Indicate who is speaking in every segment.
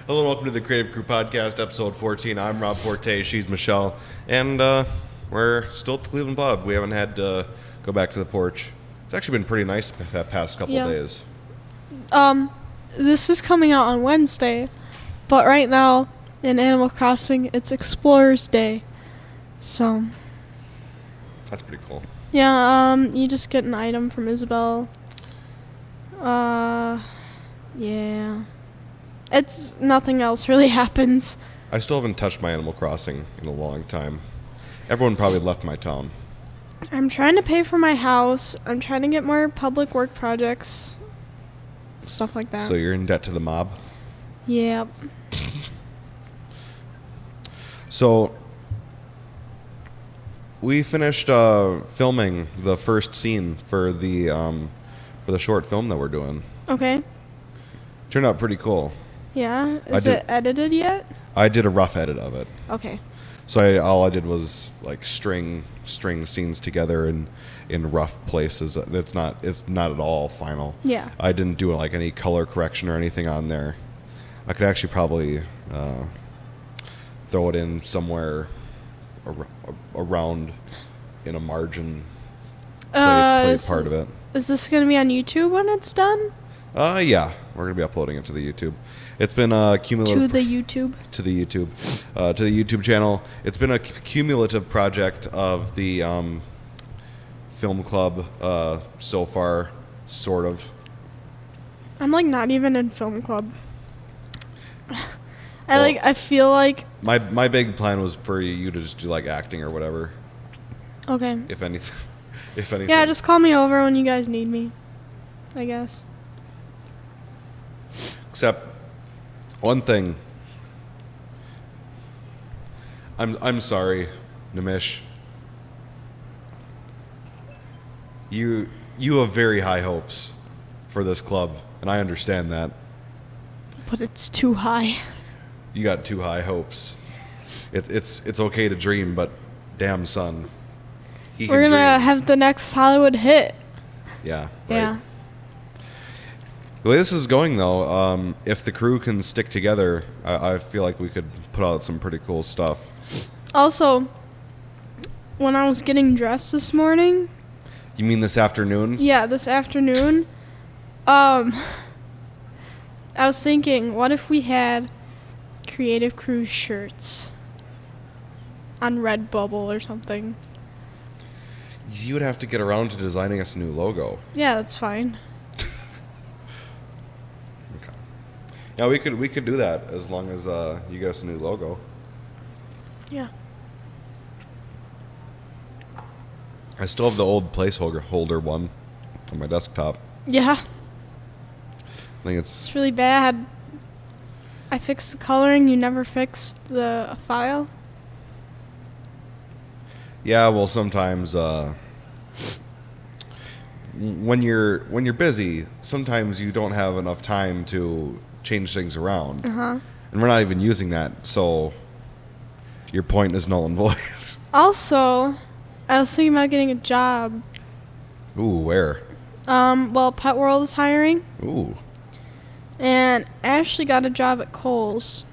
Speaker 1: Hello and welcome to the Creative Crew Podcast Ep.14. I'm Rob Forte, she's Michelle, and we're still at the Cleveland Pub. We haven't had to go back to the porch. It's actually been pretty nice that past couple of days.
Speaker 2: This is coming out on Wednesday, but right now in Animal Crossing, it's Explorer's Day. So
Speaker 1: That's pretty cool.
Speaker 2: yeah, you just get an item from Isabel. Yeah. It's nothing else really happens.
Speaker 1: I still haven't touched my Animal Crossing in a long time. Everyone probably left my town.
Speaker 2: I'm trying to pay for my house. I'm trying to get more public work projects. Stuff like that.
Speaker 1: So you're in debt to the mob?
Speaker 2: Yep.
Speaker 1: So we finished filming the first scene for the short film that we're doing.
Speaker 2: Okay.
Speaker 1: Turned out pretty cool.
Speaker 2: Yeah. Is it edited yet?
Speaker 1: I did a rough edit of it.
Speaker 2: Okay.
Speaker 1: So all I did was like string scenes together in rough places. It's not at all final.
Speaker 2: Yeah.
Speaker 1: I didn't do like any color correction or anything on there. I could actually probably throw it in somewhere around in a margin. Play part of it.
Speaker 2: Is this going to be on YouTube when it's done?
Speaker 1: Yeah, we're gonna be uploading it to the YouTube. It's been a cumulative
Speaker 2: To the YouTube
Speaker 1: channel. It's been a cumulative project of the film club so far, sort of.
Speaker 2: I'm like not even in film club. I feel like
Speaker 1: my big plan was for you to just do like acting or whatever.
Speaker 2: Okay.
Speaker 1: If anything.
Speaker 2: Yeah, just call me over when you guys need me, I guess.
Speaker 1: Except one thing. I'm sorry, Nimish. You have very high hopes for this club, and I understand that.
Speaker 2: But it's too high.
Speaker 1: You got too high hopes. It's okay to dream, but damn son.
Speaker 2: We're gonna have the next Hollywood hit.
Speaker 1: Yeah. Right.
Speaker 2: Yeah.
Speaker 1: The way this is going, though, if the crew can stick together, I feel like we could put out some pretty cool stuff. Also,
Speaker 2: when I was getting dressed this morning...
Speaker 1: You mean this afternoon?
Speaker 2: Yeah, this afternoon. I was thinking, what if we had Creative Crew shirts on Redbubble or something?
Speaker 1: You would have to get around to designing us a new logo.
Speaker 2: Yeah, that's fine.
Speaker 1: Yeah, we could do that as long as you get us a new logo.
Speaker 2: Yeah.
Speaker 1: I still have the old placeholder one on my desktop.
Speaker 2: Yeah.
Speaker 1: I think
Speaker 2: it's really bad. I fixed the coloring. You never fixed the file.
Speaker 1: Yeah, well, sometimes when you're busy, sometimes you don't have enough time to change things around.
Speaker 2: Uh-huh.
Speaker 1: And we're not even using that, so your point is null and void.
Speaker 2: Also, I was thinking about getting a job.
Speaker 1: Ooh, where?
Speaker 2: Well, Pet World is hiring.
Speaker 1: Ooh.
Speaker 2: And Ashley got a job at Kohl's,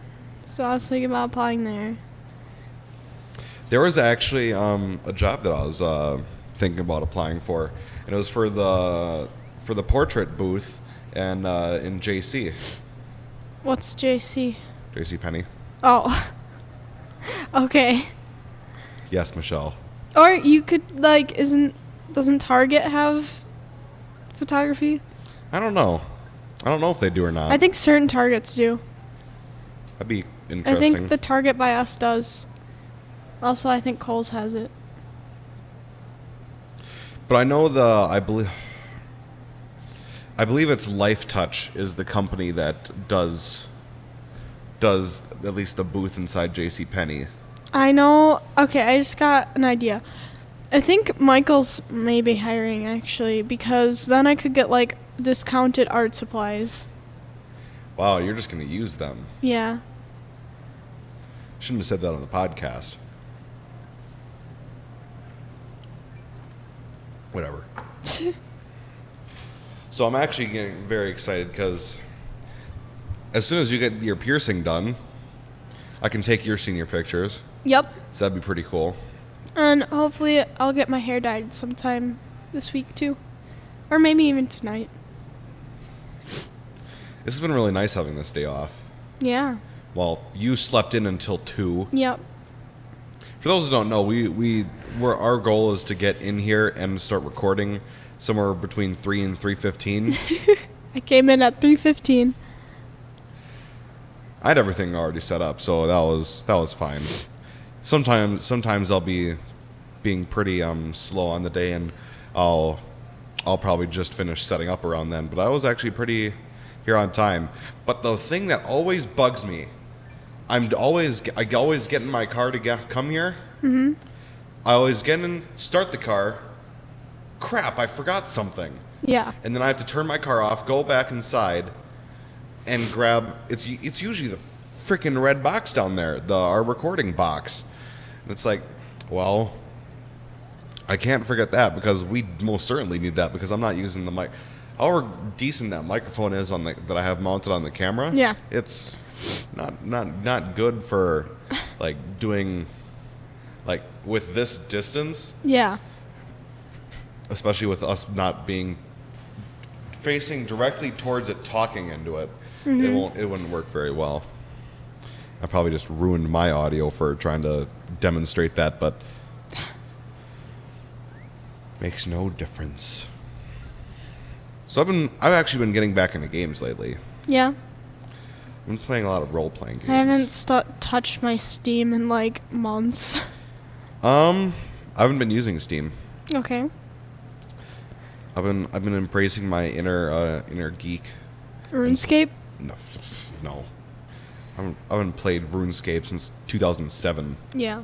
Speaker 2: so I was thinking about applying there.
Speaker 1: There was actually a job that I was thinking about applying for, and it was for the portrait booth and in JC.
Speaker 2: What's JC?
Speaker 1: JC Penney.
Speaker 2: Oh. Okay.
Speaker 1: Yes, Michelle.
Speaker 2: Or you could doesn't Target have photography?
Speaker 1: I don't know if they do or not.
Speaker 2: I think certain Targets do.
Speaker 1: That'd be interesting.
Speaker 2: I think the Target by us does. Also, I think Kohl's has it.
Speaker 1: But I know I believe it's Life Touch is the company that does at least the booth inside JCPenney.
Speaker 2: I know. Okay, I just got an idea. I think Michael's maybe hiring, actually, because then I could get, discounted art supplies.
Speaker 1: Wow, you're just going to use them.
Speaker 2: Yeah.
Speaker 1: Shouldn't have said that on the podcast. Whatever. So I'm actually getting very excited because as soon as you get your piercing done, I can take your senior pictures.
Speaker 2: Yep.
Speaker 1: So that'd be pretty cool.
Speaker 2: And hopefully I'll get my hair dyed sometime this week too. Or maybe even tonight.
Speaker 1: This has been really nice having this day off.
Speaker 2: Yeah.
Speaker 1: Well, you slept in until 2.
Speaker 2: Yep.
Speaker 1: For those who don't know, our goal is to get in here and start recording somewhere between 3 and 3:15.
Speaker 2: I came in at 3:15.
Speaker 1: I had everything already set up, so that was fine. Sometimes I'll be being pretty slow on the day, and I'll probably just finish setting up around then. But I was actually pretty here on time. But the thing that always bugs me, I always get in my car to come here. Mm-hmm. I always get in, start the car. Crap, I forgot something.
Speaker 2: Yeah.
Speaker 1: And then I have to turn my car off, go back inside, and grab. It's usually the freaking red box down there, our recording box. And it's like, well, I can't forget that because we most certainly need that because I'm not using the mic. However decent that microphone is that I have mounted on the camera.
Speaker 2: Yeah.
Speaker 1: It's not good for like doing like with this distance.
Speaker 2: Yeah.
Speaker 1: Especially with us not being facing directly towards it, talking into it. Mm-hmm. It wouldn't work very well. I probably just ruined my audio for trying to demonstrate that, but makes no difference. So I've actually been getting back into games lately.
Speaker 2: Yeah.
Speaker 1: I've been playing a lot of role-playing games.
Speaker 2: I haven't touched my Steam in like months.
Speaker 1: I haven't been using Steam.
Speaker 2: Okay.
Speaker 1: I've been embracing my inner geek.
Speaker 2: RuneScape?
Speaker 1: No. I haven't played RuneScape since 2007.
Speaker 2: Yeah.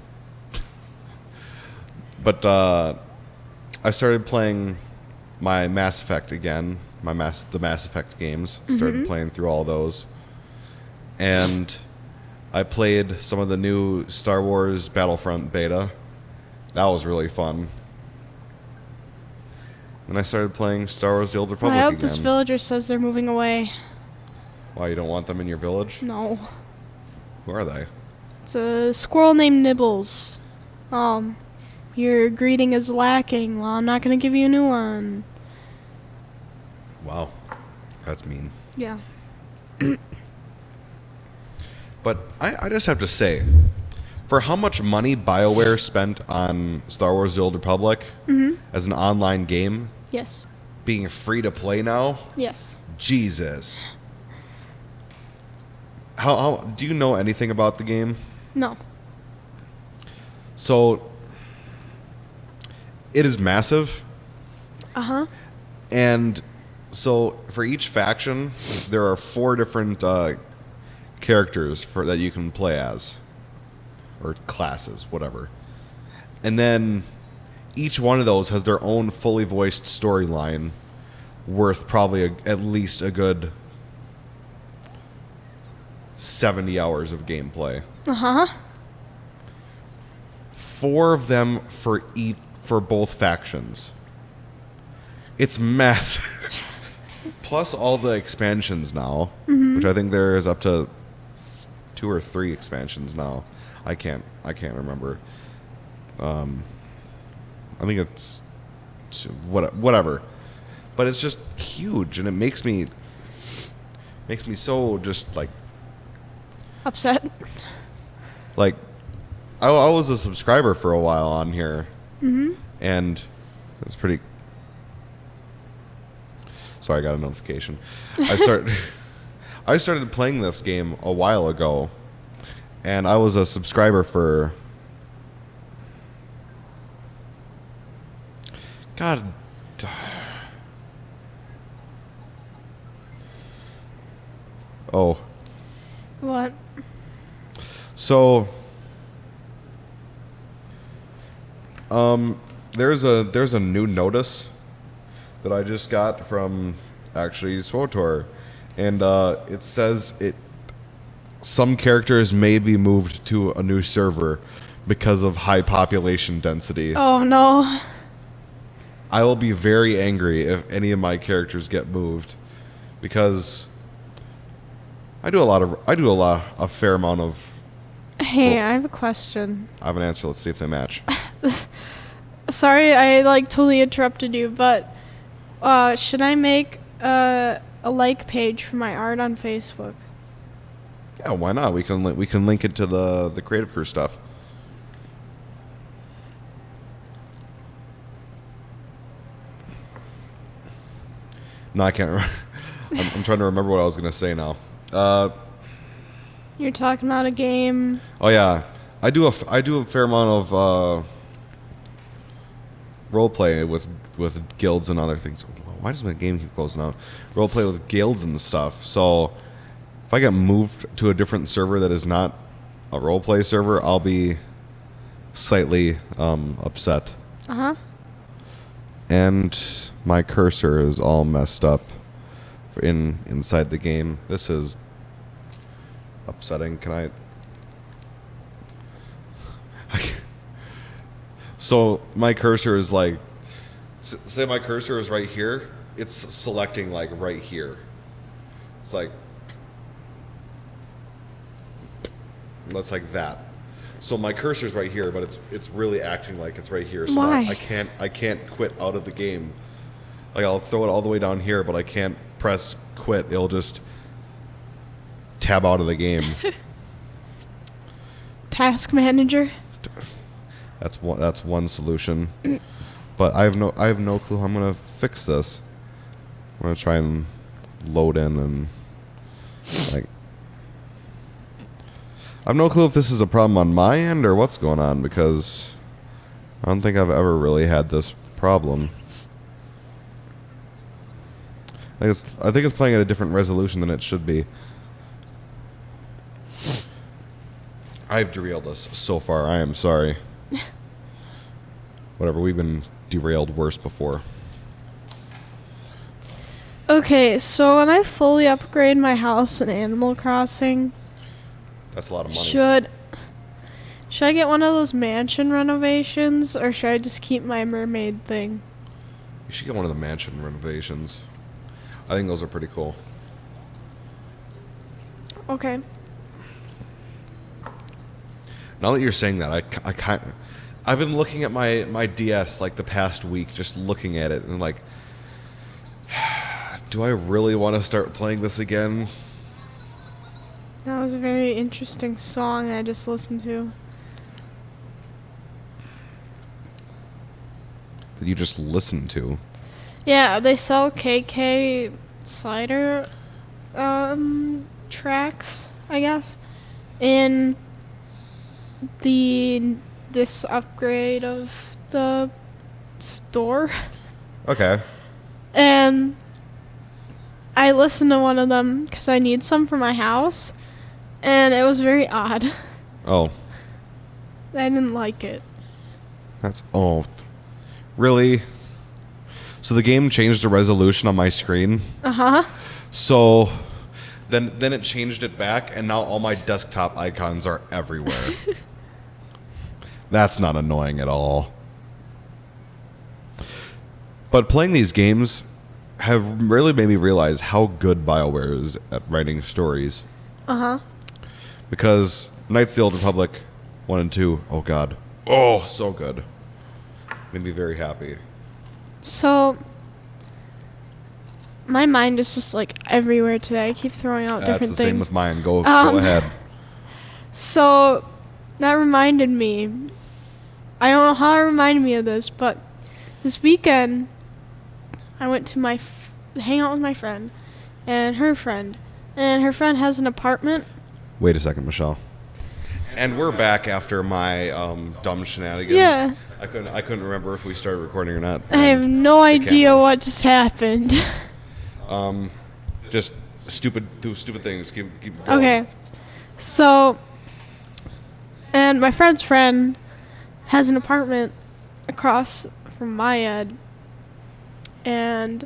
Speaker 1: But I started playing my Mass Effect again. The Mass Effect games. Started playing through all those. And I played some of the new Star Wars Battlefront beta. That was really fun. And I started playing Star Wars The Old Republic
Speaker 2: I hope
Speaker 1: again.
Speaker 2: this villager says they're moving away.
Speaker 1: Why, you don't want them in your village?
Speaker 2: No.
Speaker 1: Who are they?
Speaker 2: It's a squirrel named Nibbles. Your greeting is lacking. Well, I'm not going to give you a new one.
Speaker 1: Wow. That's mean.
Speaker 2: Yeah.
Speaker 1: But I just have to say, for how much money BioWare spent on Star Wars The Old Republic as an online game,
Speaker 2: Yes.
Speaker 1: being free to play now,
Speaker 2: Yes.
Speaker 1: Jesus. How do you know anything about the game?
Speaker 2: No.
Speaker 1: So, it is massive.
Speaker 2: Uh-huh.
Speaker 1: And so, for each faction, there are 4 different characters that you can play as. Or classes, whatever. And then each one of those has their own fully voiced storyline worth probably at least a good 70 hours of gameplay.
Speaker 2: Uh-huh.
Speaker 1: 4 of them for both factions. It's massive. Plus all the expansions now, which I think there is up to 2 or 3 expansions now. I can't remember. I think it's whatever. But it's just huge, and it makes me so just like
Speaker 2: Upset.
Speaker 1: like I was a subscriber for a while on here, and it was pretty. Sorry, I got a notification. I started playing this game a while ago, and I was a subscriber for. God. Oh.
Speaker 2: What?
Speaker 1: So, there's a new notice that I just got from actually SWOTOR, and it says some characters may be moved to a new server because of high population density.
Speaker 2: Oh, no.
Speaker 1: I will be very angry if any of my characters get moved, because I do a fair amount of.
Speaker 2: Hey, I have a question.
Speaker 1: I have an answer. Let's see if they match.
Speaker 2: Sorry, I totally interrupted you, but should I make a like page for my art on Facebook?
Speaker 1: Yeah, why not? We can link it to the Creative Crew stuff. No, I can't remember. I'm trying to remember what I was going to say now.
Speaker 2: You're talking about a game.
Speaker 1: Oh yeah, I do a fair amount of role play with guilds and other things. Why does my game keep closing out? Role play with guilds and stuff. So if I get moved to a different server that is not a role play server, I'll be slightly upset. And my cursor is all messed up inside the game. This is upsetting. Can I so my cursor is like, say my cursor is right here, it's selecting like right here. It's like, that's like that. So my cursor's right here, but it's really acting like it's right here. So
Speaker 2: Why?
Speaker 1: I can't quit out of the game. Like I'll throw it all the way down here, but I can't press quit. It'll just tab out of the game.
Speaker 2: Task manager.
Speaker 1: That's one solution. But I have no clue how I'm gonna fix this. I'm gonna try and load in and like. I have no clue if this is a problem on my end or what's going on, because I don't think I've ever really had this problem. I think it's playing at a different resolution than it should be. I've derailed us so far. I am sorry. Whatever, we've been derailed worse before.
Speaker 2: Okay, so when I fully upgrade my house in Animal Crossing,
Speaker 1: That's a lot of money.
Speaker 2: should I get one of those mansion renovations, or should I just keep my mermaid thing?
Speaker 1: You should get one of the mansion renovations. I think those are pretty cool.
Speaker 2: Okay.
Speaker 1: Now that you're saying that, I've been looking at my DS like the past week, just looking at it and like, do I really want to start playing this again?
Speaker 2: That was a very interesting song I just listened to.
Speaker 1: That you just listened to?
Speaker 2: Yeah, they sell KK cider tracks, I guess, in this upgrade of the store.
Speaker 1: Okay.
Speaker 2: And I listened to one of them because I need some for my house, and it was very odd.
Speaker 1: Oh.
Speaker 2: I didn't like it.
Speaker 1: Really? So the game changed the resolution on my screen. So then it changed it back, and now all my desktop icons are everywhere. That's not annoying at all. But playing these games have really made me realize how good BioWare is at writing stories. Because Knights of the Old Republic 1 and 2, oh god. Oh, so good. Made me very happy.
Speaker 2: So, my mind is just like everywhere today. I keep throwing out different
Speaker 1: That's the
Speaker 2: things.
Speaker 1: same with mine. Go ahead.
Speaker 2: So, that reminded me. I don't know how it reminded me of this, but this weekend, I went to hang out with my friend and her friend. And her friend has an apartment.
Speaker 1: Wait a second, Michelle. And we're back after my dumb shenanigans.
Speaker 2: Yeah.
Speaker 1: I couldn't remember if we started recording or not.
Speaker 2: I have no idea what just happened.
Speaker 1: Just stupid things. Keep going.
Speaker 2: Okay. So, and my friend's friend has an apartment across from my ed, and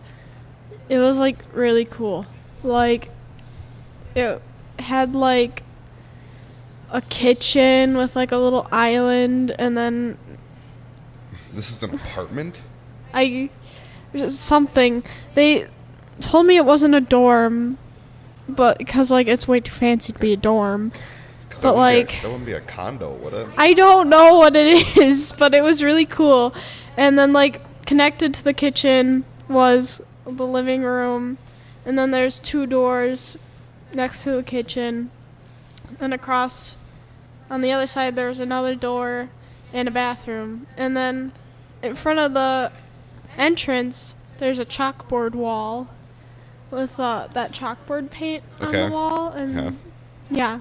Speaker 2: it was like really cool. Like, it had like a kitchen with like a little island, and then
Speaker 1: This is an apartment?
Speaker 2: something. They told me it wasn't a dorm, but because like it's way too fancy to be a dorm.
Speaker 1: 'Cause
Speaker 2: But like
Speaker 1: that wouldn't be a condo, would it?
Speaker 2: I don't know what it is, but it was really cool. And then like connected to the kitchen was the living room, and then there's 2 doors next to the kitchen, and across on the other side there's another door and a bathroom, and then in front of the entrance there's a chalkboard wall with that chalkboard paint on the wall, and yeah,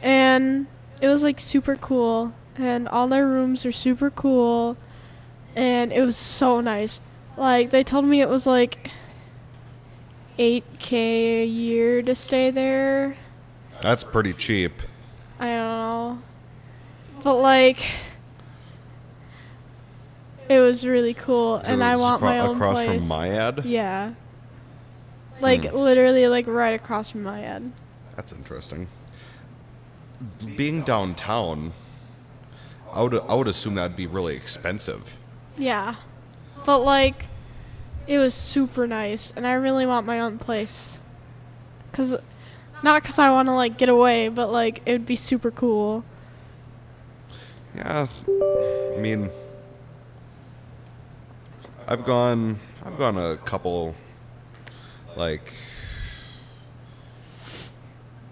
Speaker 2: and it was like super cool, and all their rooms are super cool, and it was so nice. Like they told me it was like $8,000 a year to stay there.
Speaker 1: That's pretty cheap.
Speaker 2: I don't know, but like it was really cool,
Speaker 1: So
Speaker 2: and I want my own
Speaker 1: across
Speaker 2: place.
Speaker 1: from Myad?
Speaker 2: Yeah, like literally like right across from my head.
Speaker 1: That's interesting. Being downtown, I would assume that'd be really expensive.
Speaker 2: Yeah, but like it was super nice, and I really want my own place. Not because I want to like get away, but like it would be super cool.
Speaker 1: Yeah, I mean, I've gone a couple, like,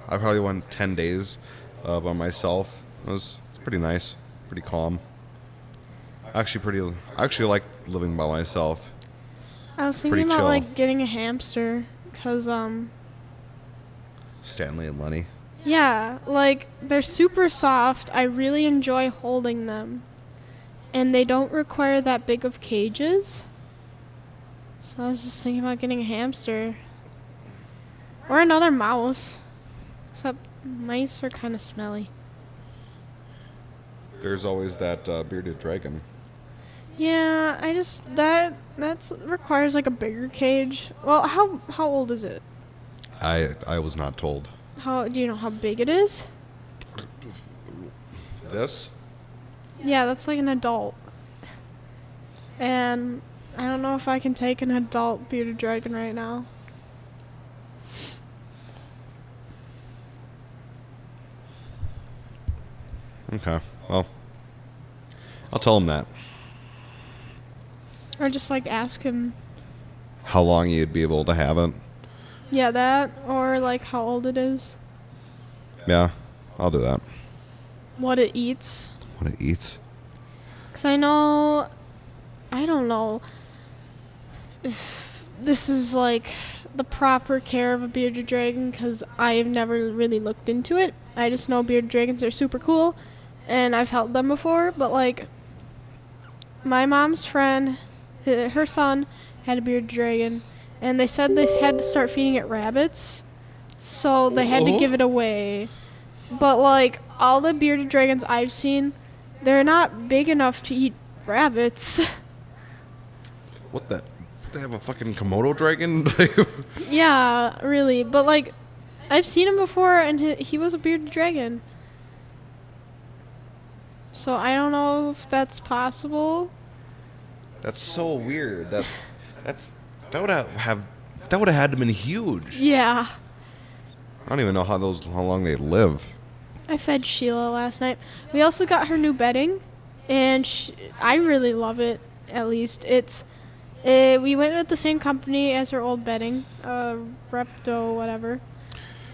Speaker 1: I probably went 10 days by myself. It's pretty nice, pretty calm. I actually like living by myself.
Speaker 2: I was thinking
Speaker 1: Pretty
Speaker 2: about
Speaker 1: chill.
Speaker 2: like getting a hamster, cause
Speaker 1: Stanley and Lenny.
Speaker 2: yeah, like they're super soft. I really enjoy holding them, and they don't require that big of cages. So I was just thinking about getting a hamster or another mouse. Except mice are kind of smelly.
Speaker 1: There's always that bearded dragon.
Speaker 2: Yeah, I just that's requires like a bigger cage. Well, how old is it?
Speaker 1: I was not told.
Speaker 2: How do you know how big it is?
Speaker 1: This?
Speaker 2: Yeah, that's like an adult. And I don't know if I can take an adult bearded dragon right now.
Speaker 1: Okay, well, I'll tell him that.
Speaker 2: Or just like ask him.
Speaker 1: How long you'd be able to have it.
Speaker 2: Yeah, that, or like how old it is,
Speaker 1: Yeah, I'll do that.
Speaker 2: what it eats.
Speaker 1: What it eats.
Speaker 2: Because I don't know if this is like the proper care of a bearded dragon, because I've never really looked into it. I just know bearded dragons are super cool, and I've held them before, but like my mom's friend, her son had a bearded dragon, and they said they had to start feeding it rabbits, so they had to give it away. But like all the bearded dragons I've seen, they're not big enough to eat rabbits.
Speaker 1: What the? They have a fucking Komodo dragon?
Speaker 2: Yeah, really. But like I've seen him before, and he was a bearded dragon. So I don't know if that's possible.
Speaker 1: That's so weird. That would have had to been huge.
Speaker 2: Yeah.
Speaker 1: I don't even know how long they live.
Speaker 2: I fed Sheila last night. We also got her new bedding, and I really love it. At least it's. We went with the same company as her old bedding, Repto, whatever.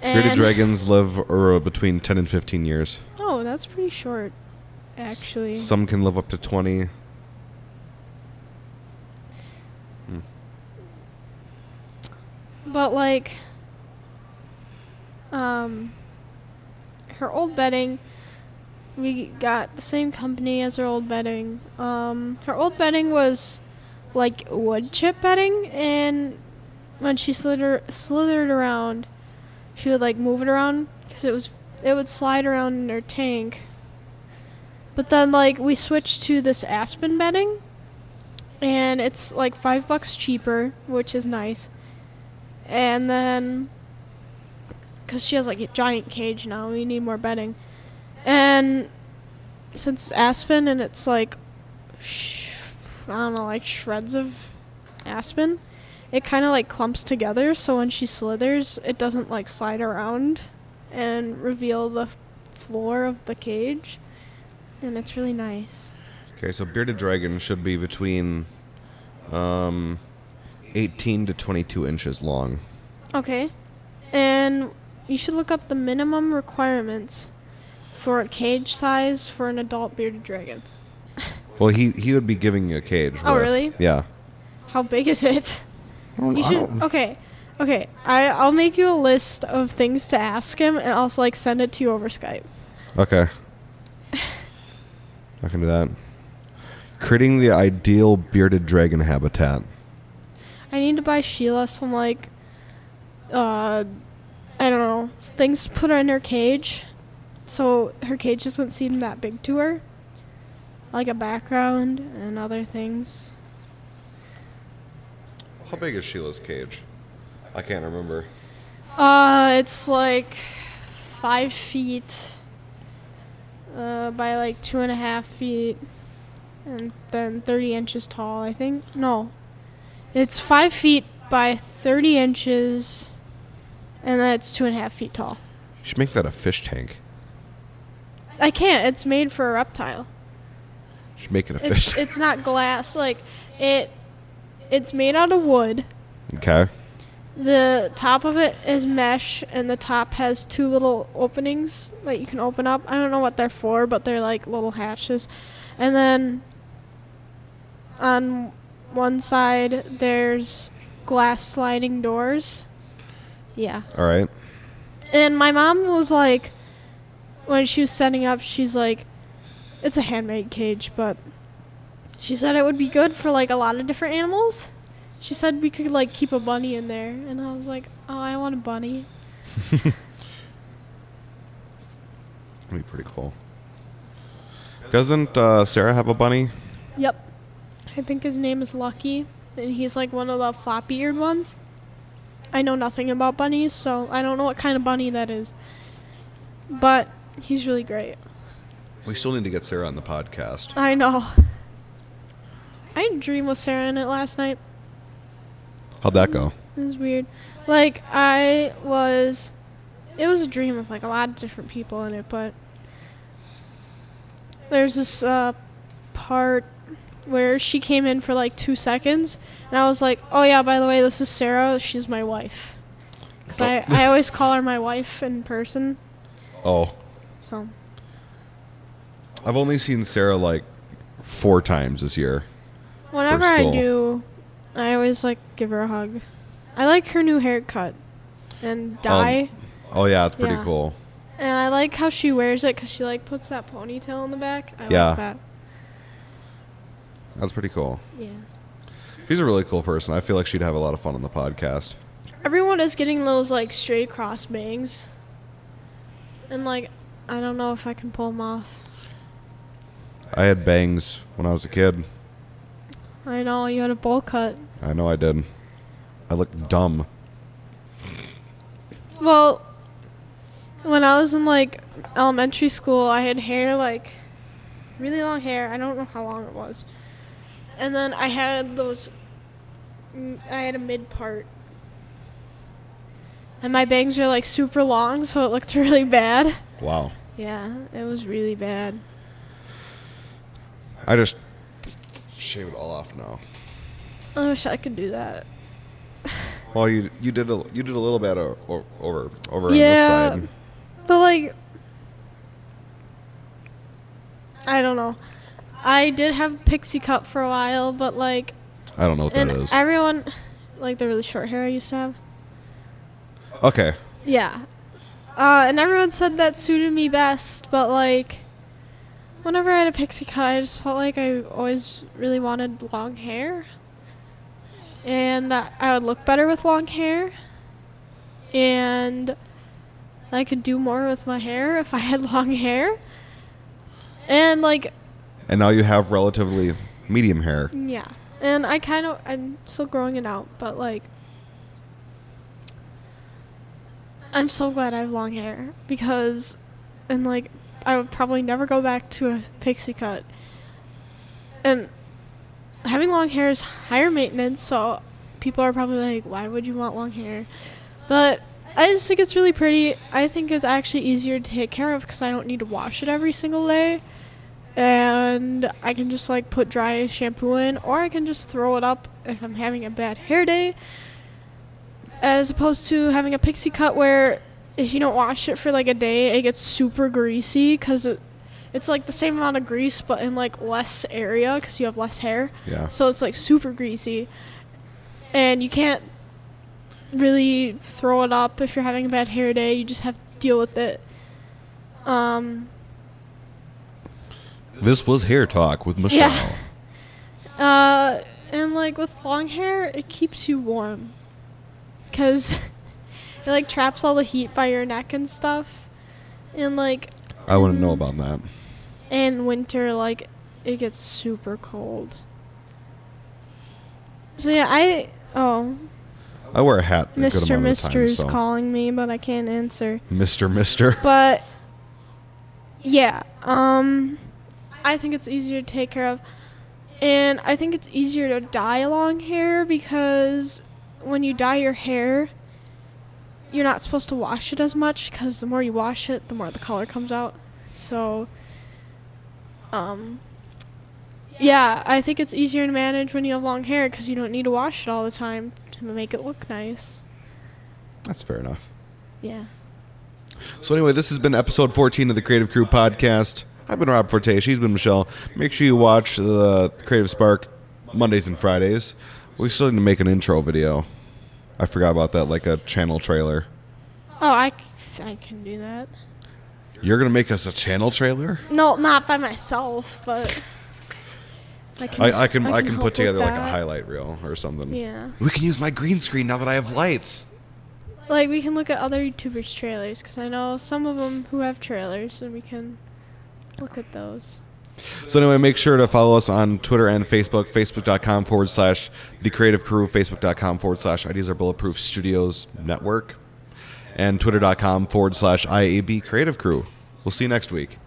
Speaker 1: Bearded dragons live between 10 and 15 years.
Speaker 2: Oh, that's pretty short, actually.
Speaker 1: Some can live up to 20.
Speaker 2: But like, her old bedding, we got the same company as her old bedding. Her old bedding was like wood chip bedding, and when she slithered around, she would like move it around because it would slide around in her tank. But then like we switched to this aspen bedding, and it's like $5 cheaper, which is nice. And then, because she has like a giant cage now, we need more bedding. And since it's aspen and it's like, I don't know, like shreds of aspen, it kind of like clumps together, so when she slithers, it doesn't like slide around and reveal the floor of the cage, and it's really nice.
Speaker 1: Okay, so bearded dragon should be between 18 to 22 inches long.
Speaker 2: Okay, and you should look up the minimum requirements for a cage size for an adult bearded dragon.
Speaker 1: Well, he would be giving you a cage.
Speaker 2: Oh, really?
Speaker 1: Yeah.
Speaker 2: How big is it? You should. Okay. I'll make you a list of things to ask him, and I'll like send it to you over Skype.
Speaker 1: Okay. I can do that. Creating the ideal bearded dragon habitat.
Speaker 2: I need to buy Sheila some like, I don't know, things to put her in her cage, so her cage doesn't seem that big to her. Like a background and other things.
Speaker 1: How big is Sheila's cage? I can't remember.
Speaker 2: It's like 5 feet by like 2.5 feet, and then 30 inches tall, I think. No, it's 5 feet by 30 inches, and then it's 2.5 feet tall.
Speaker 1: You should make that a fish tank.
Speaker 2: I can't. It's made for a reptile.
Speaker 1: You should make it a fish tank.
Speaker 2: It's not glass. Like it's made out of wood.
Speaker 1: Okay.
Speaker 2: The top of it is mesh, and the top has 2 little openings that you can open up. I don't know what they're for, but they're like little hatches. And then on one side, there's glass sliding doors. Yeah.
Speaker 1: All right.
Speaker 2: And my mom was like, when she was setting up, she's like, it's a handmade cage, but she said it would be good for like a lot of different animals. She said we could like keep a bunny in there, and I was like, oh, I want a bunny.
Speaker 1: That'd be pretty cool. Doesn't Sarah have a bunny?
Speaker 2: Yep. I think his name is Lucky, and he's like one of the floppy-eared ones. I know nothing about bunnies, so I don't know what kind of bunny that is. But he's really great.
Speaker 1: We still need to get Sarah on the podcast.
Speaker 2: I know. I had a dream with Sarah in it last night.
Speaker 1: How'd that go?
Speaker 2: It was weird. Like, it was a dream with like a lot of different people in it, but there's this part where she came in for like 2 seconds, and I was like, oh yeah, by the way, this is Sarah. She's my wife. Because I always call her my wife in person.
Speaker 1: Oh.
Speaker 2: So.
Speaker 1: I've only seen Sarah like 4 times this year.
Speaker 2: Whenever I do, I always like give her a hug. I like her new haircut and dye.
Speaker 1: Oh yeah, it's pretty cool.
Speaker 2: And I like how she wears it because she like puts that ponytail in the back. I like that.
Speaker 1: That's pretty cool.
Speaker 2: Yeah.
Speaker 1: She's a really cool person. I feel like she'd have a lot of fun on the podcast.
Speaker 2: Everyone is getting those like straight across bangs. And like, I don't know if I can pull them off.
Speaker 1: I had bangs when I was a kid.
Speaker 2: I know, you had a bowl cut.
Speaker 1: I know I did. I looked dumb.
Speaker 2: Well, when I was in like elementary school, I had hair like really long hair. I don't know how long it was. And then I had a mid part. And my bangs are like super long, so it looked really bad.
Speaker 1: Wow.
Speaker 2: Yeah, it was really bad.
Speaker 1: I just shave it all off now.
Speaker 2: I wish I could do that.
Speaker 1: Well, you did a little bit over on this side.
Speaker 2: But like, I don't know. I did have pixie cut for a while, but like,
Speaker 1: I don't know what that is.
Speaker 2: Everyone, like the really short hair I used to have.
Speaker 1: Okay.
Speaker 2: Yeah. And everyone said that suited me best, but like, whenever I had a pixie cut, I just felt like I always really wanted long hair. And that I would look better with long hair. And I could do more with my hair if I had long hair. And like...
Speaker 1: And now you have relatively medium hair.
Speaker 2: Yeah. And I'm still growing it out, but like... I'm so glad I have long hair. Because... And like... I would probably never go back to a pixie cut. And having long hair is higher maintenance, so people are probably like, why would you want long hair? But I just think it's really pretty. I think it's actually easier to take care of because I don't need to wash it every single day. And I can just like put dry shampoo in, or I can just throw it up if I'm having a bad hair day, as opposed to having a pixie cut where if you don't wash it for like a day, it gets super greasy because it's like the same amount of grease but in like less area because you have less hair.
Speaker 1: Yeah.
Speaker 2: So it's like super greasy, and you can't really throw it up if you're having a bad hair day. You just have to deal with it.
Speaker 1: This was Hair Talk with Michelle.
Speaker 2: Yeah. And like with long hair, it keeps you warm because it like traps all the heat by your neck and stuff. And like
Speaker 1: I wouldn't know about that.
Speaker 2: in winter, like it gets super cold. So yeah, I
Speaker 1: wear a hat a good
Speaker 2: Mr.
Speaker 1: amount of the
Speaker 2: Mister's
Speaker 1: time, so.
Speaker 2: calling me, but I can't answer.
Speaker 1: Mister.
Speaker 2: But yeah, I think it's easier to take care of, and I think it's easier to dye long hair because when you dye your hair, you're not supposed to wash it as much because the more you wash it, the more the color comes out. So, yeah, I think it's easier to manage when you have long hair because you don't need to wash it all the time to make it look nice.
Speaker 1: That's fair enough.
Speaker 2: Yeah.
Speaker 1: So anyway, this has been episode 14 of the Creative Crew Podcast. I've been Rob Forte. She's been Michelle. Make sure you watch the Creative Spark Mondays and Fridays. We still need to make an intro video. I forgot about that, like a channel trailer.
Speaker 2: Oh, I can do that.
Speaker 1: You're going to make us a channel trailer?
Speaker 2: No, not by myself, but I can
Speaker 1: put
Speaker 2: help
Speaker 1: together
Speaker 2: with
Speaker 1: like a
Speaker 2: that.
Speaker 1: highlight reel or something.
Speaker 2: Yeah.
Speaker 1: We can use my green screen now that I have lights.
Speaker 2: Like, we can look at other YouTubers' trailers, because I know some of them who have trailers, and we can look at those.
Speaker 1: So anyway, make sure to follow us on Twitter and Facebook, facebook.com/The Creative Crew, facebook.com/Ideas Are Bulletproof Studios Network, and twitter.com/IAB Creative Crew. We'll see you next week.